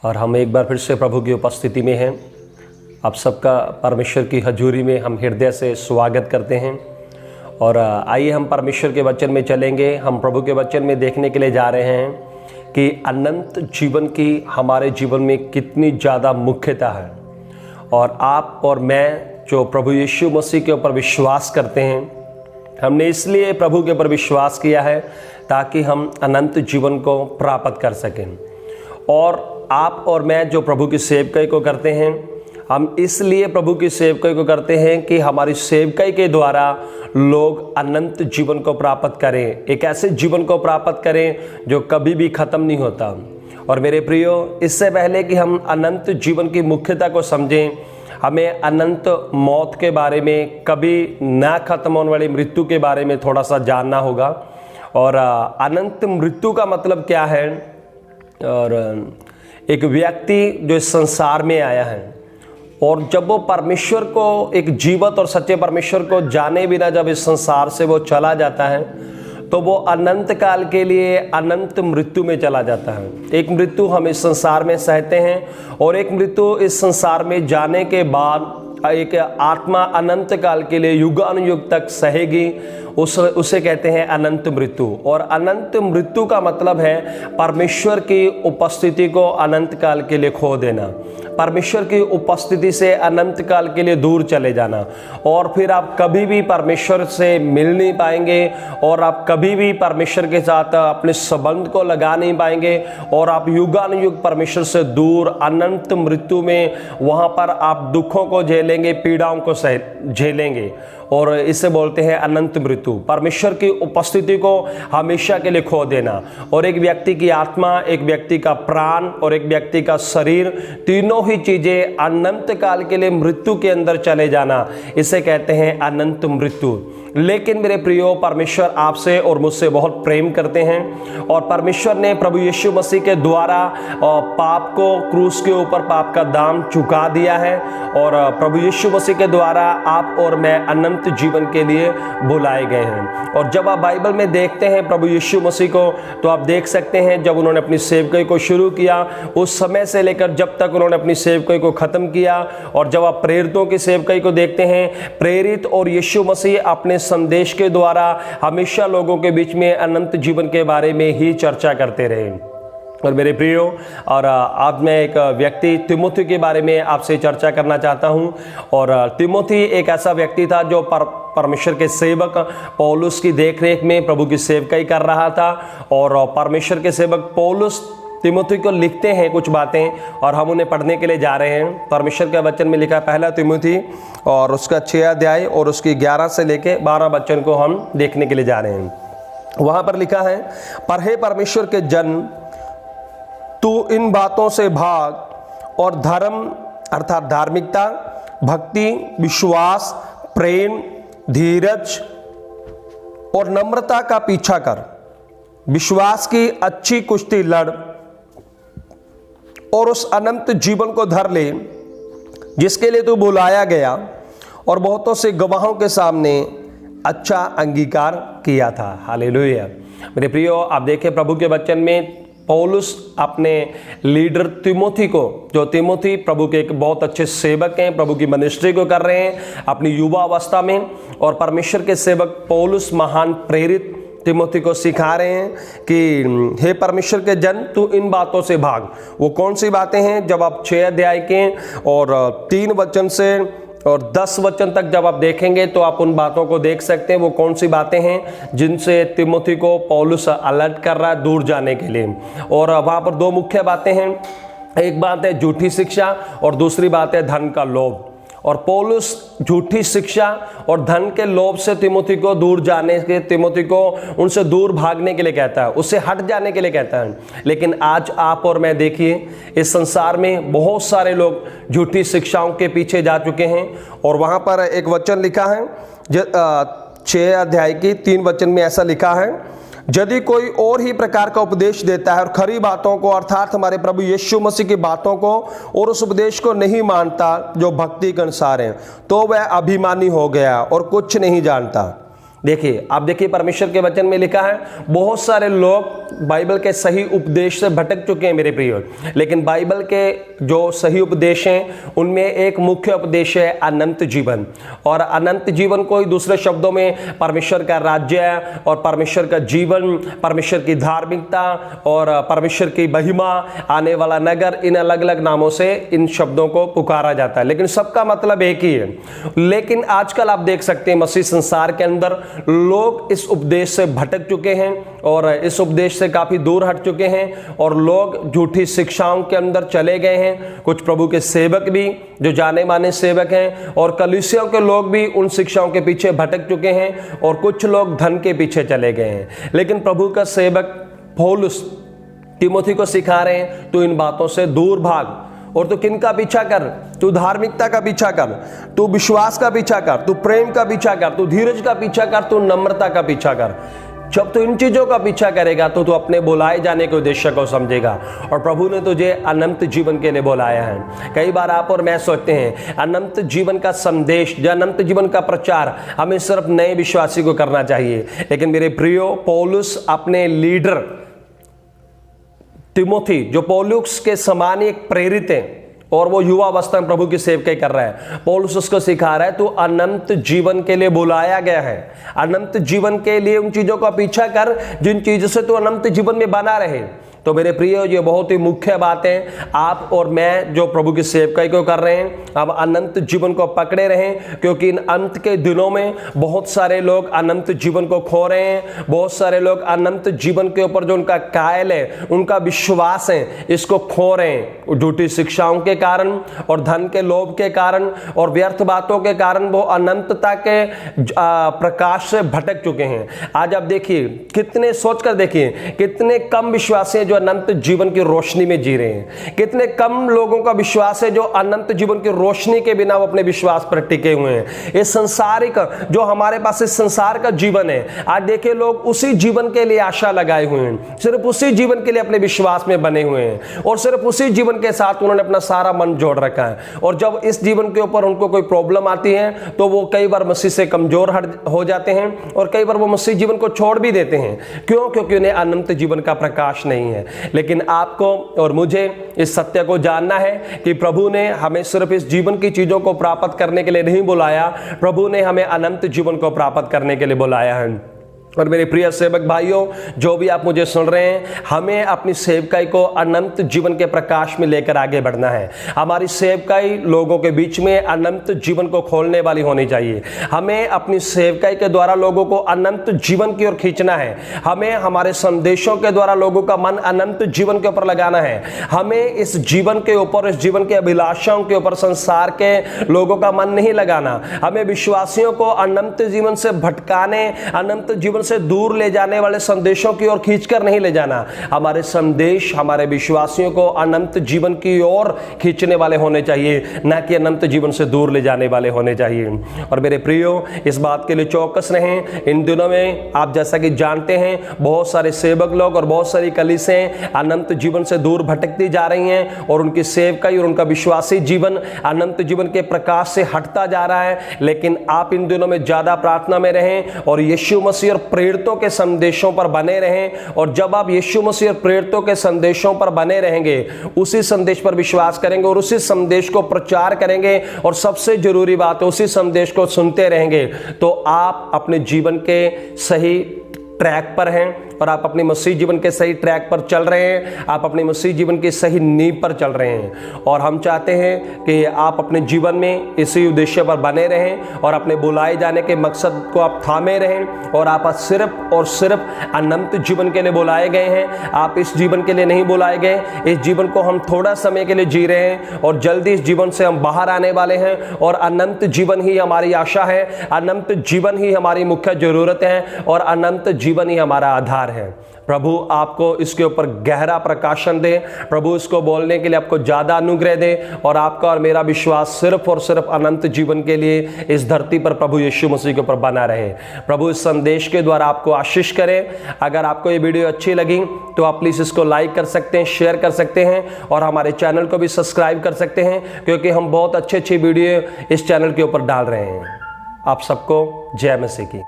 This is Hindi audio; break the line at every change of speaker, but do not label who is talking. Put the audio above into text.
और हम एक बार फिर से प्रभु की उपस्थिति में हैं। आप सबका परमेश्वर की हजूरी में हम हृदय से स्वागत करते हैं। और आइए हम परमेश्वर के वचन में चलेंगे। हम प्रभु के वचन में देखने के लिए जा रहे हैं कि अनंत जीवन की हमारे जीवन में कितनी ज़्यादा मुख्यता है। और आप और मैं जो प्रभु यीशु मसीह के ऊपर विश्वास करते हैं, हमने इसलिए प्रभु के ऊपर विश्वास किया है ताकि हम अनंत जीवन को प्राप्त कर सकें। और आप और मैं जो प्रभु की सेवकाई को करते हैं, हम इसलिए प्रभु की सेवकाई को करते हैं कि हमारी सेवकाई के द्वारा लोग अनंत जीवन को प्राप्त करें, एक ऐसे जीवन को प्राप्त करें जो कभी भी ख़त्म नहीं होता। और मेरे प्रियो, इससे पहले कि हम अनंत जीवन की मुख्यता को समझें, हमें अनंत मौत के बारे में, कभी ना ख़त्म होने वाली मृत्यु के बारे में थोड़ा सा जानना होगा। और अनंत मृत्यु का मतलब क्या है। और एक व्यक्ति जो इस संसार में आया है और जब वो परमेश्वर को, एक जीवित और सच्चे परमेश्वर को जाने बिना जब इस संसार से वो चला जाता है, तो वो अनंत काल के लिए अनंत मृत्यु में चला जाता है। एक मृत्यु हम इस संसार में सहते हैं और एक मृत्यु इस संसार में जाने के बाद एक आत्मा अनंत काल के लिए युगानुयुग तक सहेगी, उसे कहते हैं अनंत मृत्यु। और अनंत मृत्यु का मतलब है परमेश्वर की उपस्थिति को अनंत काल के लिए खो देना, परमेश्वर की उपस्थिति से अनंत काल के लिए दूर चले जाना। और फिर आप कभी भी परमेश्वर से मिल नहीं पाएंगे और आप कभी भी परमेश्वर के साथ अपने संबंध को लगा नहीं पाएंगे और आप युगानुयुग परमेश्वर से दूर अनंत मृत्यु में, वहाँ पर आप दुखों को झेलेंगे, पीड़ाओं को झेलेंगे। और इसे बोलते हैं अनंत मृत्यु, परमेश्वर की उपस्थिति को हमेशा के लिए खो देना। और एक व्यक्ति की आत्मा, एक व्यक्ति का प्राण और एक व्यक्ति का शरीर, तीनों ही चीजें अनंत काल के लिए मृत्यु के अंदर चले जाना, इसे कहते हैं अनंत मृत्यु। लेकिन मेरे प्रियो, परमेश्वर आपसे और मुझसे बहुत प्रेम करते हैं और परमेश्वर ने प्रभु यीशु मसीह के द्वारा पाप को क्रूस के ऊपर पाप का दाम चुका दिया है। और प्रभु यीशु मसीह के द्वारा आप और मैं अनंत जीवन के लिए बुलाए गए हैं। और जब आप बाइबल में देखते हैं प्रभु यीशु मसीह को, तो आप देख सकते हैं जब उन्होंने अपनी सेवकाई को शुरू किया, उस समय से लेकर जब तक उन्होंने अपनी सेवकाई को ख़त्म किया। और जब आप प्रेरितों की सेवकाई को देखते हैं, प्रेरित और यीशु मसीह अपने संदेश के द्वारा हमेशा लोगों के बीच में अनंत जीवन के बारे में ही चर्चा करते रहे। और मेरे प्रियो, और आज मैं एक व्यक्ति तिमोथी के बारे में आपसे चर्चा करना चाहता हूं। और तिमोथी एक ऐसा व्यक्ति था जो परमेश्वर के सेवक पौलुस की देखरेख में प्रभु की सेवकाई कर रहा था। और परमेश्वर के सेवक पौलुस तिमोथी को लिखते हैं कुछ बातें और हम उन्हें पढ़ने के लिए जा रहे हैं। परमेश्वर के वचन में लिखा पहला तिमोथी और उसका 6 अध्याय और उसकी 11 से लेके 12 वचन को हम देखने के लिए जा रहे हैं। वहां पर लिखा है, पर हे परमेश्वर के जन, तू इन बातों से भाग और धर्म अर्थात धार्मिकता, भक्ति, विश्वास, प्रेम, धीरज और नम्रता का पीछा कर। विश्वास की अच्छी कुश्ती लड़ और उस अनंत जीवन को धर ले जिसके लिए तू बुलाया गया और बहुतों से गवाहों के सामने अच्छा अंगीकार किया था। हालेलुया। मेरे प्रियो, आप देखें प्रभु के वचन में पौलुस अपने लीडर तिमोथी को, जो तिमोथी प्रभु के एक बहुत अच्छे सेवक हैं, प्रभु की मिनिस्ट्री को कर रहे हैं अपनी युवा अवस्था में, और परमेश्वर के सेवक पौलुस महान प्रेरित तिमोथी को सिखा रहे हैं कि हे परमेश्वर के जन, तू इन बातों से भाग। वो कौन सी बातें हैं? जब आप 6 अध्याय के और 3 वचन से और 10 वचन तक जब आप देखेंगे तो आप उन बातों को देख सकते हैं। वो कौन सी बातें हैं जिनसे तिमोथी को पौलुस अलर्ट कर रहा है दूर जाने के लिए। और वहाँ पर 2 मुख्य बातें हैं। एक बात है झूठी शिक्षा और दूसरी बात है धन का लोभ। और पौलुस झूठी शिक्षा और धन के लोभ से तिमोथी को दूर जाने के, तिमोथी को उनसे दूर भागने के लिए कहता है, उससे हट जाने के लिए कहता है। लेकिन आज आप और मैं देखिए, इस संसार में बहुत सारे लोग झूठी शिक्षाओं के पीछे जा चुके हैं। और वहाँ पर एक वचन लिखा है 6 अध्याय की 3 वचन में ऐसा लिखा है, यदि कोई और ही प्रकार का उपदेश देता है और खरी बातों को अर्थात हमारे प्रभु यीशु मसीह की बातों को और उस उपदेश को नहीं मानता जो भक्ति के अनुसार है, तो वह अभिमानी हो गया और कुछ नहीं जानता। देखिए, आप देखिए परमेश्वर के वचन में लिखा है, बहुत सारे लोग बाइबल के सही उपदेश से भटक चुके हैं मेरे प्रियो, लेकिन बाइबल के जो सही उपदेश हैं उनमें एक मुख्य उपदेश है अनंत जीवन। और अनंत जीवन को ही दूसरे शब्दों में परमेश्वर का राज्य और परमेश्वर का जीवन, परमेश्वर की धार्मिकता और परमेश्वर की महिमा, आने वाला नगर, इन अलग अलग नामों से इन शब्दों को पुकारा जाता है, लेकिन सबका मतलब एक ही है। लेकिन आजकल आप देख सकते हैं मसीह संसार के अंदर लोग इस उपदेश से भटक चुके हैं और इस उपदेश से काफी दूर हट चुके हैं और लोग झूठी शिक्षाओं के अंदर चले गए हैं। कुछ प्रभु के सेवक भी जो जाने माने सेवक हैं और कलीसियाओं के लोग भी उन शिक्षाओं के पीछे भटक चुके हैं और कुछ लोग धन के पीछे चले गए हैं। लेकिन प्रभु का सेवक पौलुस तिमोथी को सिखा रहे हैं, तू इन बातों से दूर भाग और तू किन का पीछा कर, तू धार्मिकता का पीछा कर, तू विश्वास का पीछा कर, तू प्रेम का पीछा कर, तू धीरज का पीछा कर, तू नम्रता का पीछा कर। जब तू इन चीजों का पीछा करेगा तो तू अपने बुलाए जाने के उद्देश्य को समझेगा और प्रभु ने तुझे अनंत जीवन के लिए बुलाया है। कई बार आप और मैं सोचते हैं अनंत जीवन का संदेश या अनंत जीवन का प्रचार हमें सिर्फ नए विश्वासी को करना चाहिए, लेकिन मेरे प्रियो, पौलुस अपने लीडर तिमोथी जो पौलुस के समान एक प्रेरित है और वो युवा अवस्था में प्रभु की सेवकाई कर रहा है, पौलुस उसको सिखा रहा है तू अनंत जीवन के लिए बुलाया गया है। अनंत जीवन के लिए उन चीजों का पीछा कर जिन चीजों से तू अनंत जीवन में बना रहे। तो मेरे प्रिय, ये बहुत ही मुख्य बात है। आप और मैं जो प्रभु की सेवकाई को कर रहे हैं, हम अनंत जीवन को पकड़े रहें, क्योंकि इन अंत के दिनों में बहुत सारे लोग अनंत जीवन को खो रहे हैं। बहुत सारे लोग अनंत जीवन के ऊपर जो उनका कायल है, उनका विश्वास है, इसको खो रहे हैं झूठी शिक्षाओं के कारण और धन के लोभ के कारण और व्यर्थ बातों के कारण। वो अनंतता के प्रकाश से भटक चुके हैं। आज आप देखिए, कितने सोचकर देखिए, कितने कम विश्वासी जो अनंत जीवन की रोशनी में जी रहे हैं। कितने कम लोगों का विश्वास है जो अनंत जीवन की रोशनी के बिना वो अपने विश्वास पर टिके हुए हैं। ये संसारिक जो हमारे पास इस संसार का जीवन है, आज देखिए लोग उसी जीवन के लिए आशा लगाए हुए हैं, सिर्फ उसी जीवन के लिए अपने विश्वास में बने हुए हैं और सिर्फ उसी जीवन के साथ उन्होंने अपना सारा मन जोड़ रखा है। और जब इस जीवन के ऊपर उनको कोई प्रॉब्लम आती है तो वो कई बार मसीह से कमजोर हो जाते हैं और कई बार वो मसीह जीवन को छोड़ भी देते हैं। क्यों? क्योंकि उन्हें अनंत जीवन का प्रकाश नहीं है। लेकिन आपको और मुझे इस सत्य को जानना है कि प्रभु ने हमें सिर्फ इस जीवन की चीजों को प्राप्त करने के लिए नहीं बुलाया, प्रभु ने हमें अनंत जीवन को प्राप्त करने के लिए बुलाया है। और मेरे प्रिय सेवक भाइयों, जो भी आप मुझे सुन रहे हैं, हमें अपनी सेवकाई को अनंत जीवन के प्रकाश में लेकर आगे बढ़ना है। हमारी सेवकाई लोगों के बीच में अनंत जीवन को खोलने वाली होनी चाहिए। हमें अपनी सेवकाई के द्वारा लोगों को अनंत जीवन की ओर खींचना है। हमें हमारे संदेशों के द्वारा लोगों का मन अनंत जीवन के ऊपर लगाना है। हमें इस जीवन के ऊपर, इस जीवन के अभिलाषाओं के ऊपर संसार के लोगों का मन नहीं लगाना। हमें विश्वासियों को अनंत जीवन से भटकाने, अनंत जीवन से दूर ले जाने वाले संदेशों की ओर खींचकर नहीं ले जाना। हमारे संदेश हमारे विश्वासियों को अनंत जीवन की ओर खींचने वाले होने चाहिए, ना कि अनंत जीवन से दूर ले जाने वाले होने चाहिए। और मेरे प्रियो, इस बात के लिए चौकस रहें। इन दिनों में आप जैसा कि जानते हैं, बहुत सारे सेवक लोग और बहुत सारी कलीसियां अनंत जीवन से दूर भटकती जा रही हैं और उनकी सेवकाई और उनका विश्वासी जीवन अनंत जीवन के प्रकाश से हटता जा रहा है। लेकिन आप इन दिनों में ज्यादा प्रार्थना में रहें और यीशु मसीह और प्रेरितों के संदेशों पर बने रहें। और जब आप यीशु मसीह और प्रेरितों के संदेशों पर बने रहेंगे, उसी संदेश पर विश्वास करेंगे और उसी संदेश को प्रचार करेंगे और सबसे जरूरी बात है उसी संदेश को सुनते रहेंगे, तो आप अपने जीवन के सही ट्रैक पर हैं और आप अपने मसीह जीवन के सही ट्रैक पर चल रहे हैं। आप अपने मसीह जीवन की सही नींव पर चल रहे हैं और हम चाहते हैं कि आप अपने जीवन में इसी उद्देश्य पर बने रहें और अपने बुलाए जाने के मकसद को आप थामे रहें। और आप सिर्फ और सिर्फ अनंत जीवन के लिए बुलाए गए हैं। आप इस जीवन के लिए नहीं बुलाए गए। इस जीवन को हम थोड़ा समय के लिए जी रहे हैं और जल्दी इस जीवन से हम बाहर आने वाले हैं और अनंत जीवन ही हमारी आशा है, अनंत जीवन ही हमारी मुख्य जरूरत है और अनंत जीवन ही हमारा आधार है। प्रभु आपको इसके ऊपर गहरा प्रकाशन दे, प्रभु इसको बोलने के लिए आपको ज्यादा अनुग्रह दे और आपका और मेरा विश्वास सिर्फ और सिर्फ अनंत जीवन के लिए इस धरती पर प्रभु यीशु मसीह के ऊपर बना रहे। प्रभु इस संदेश के द्वारा आपको आशीष करे। अगर आपको ये वीडियो अच्छी लगी तो आप प्लीज इसको लाइक कर सकते हैं, शेयर कर सकते हैं और हमारे चैनल को भी सब्सक्राइब कर सकते हैं, क्योंकि हम बहुत अच्छी वीडियो इस चैनल के ऊपर डाल रहे हैं। आप सबको जय मसीह की।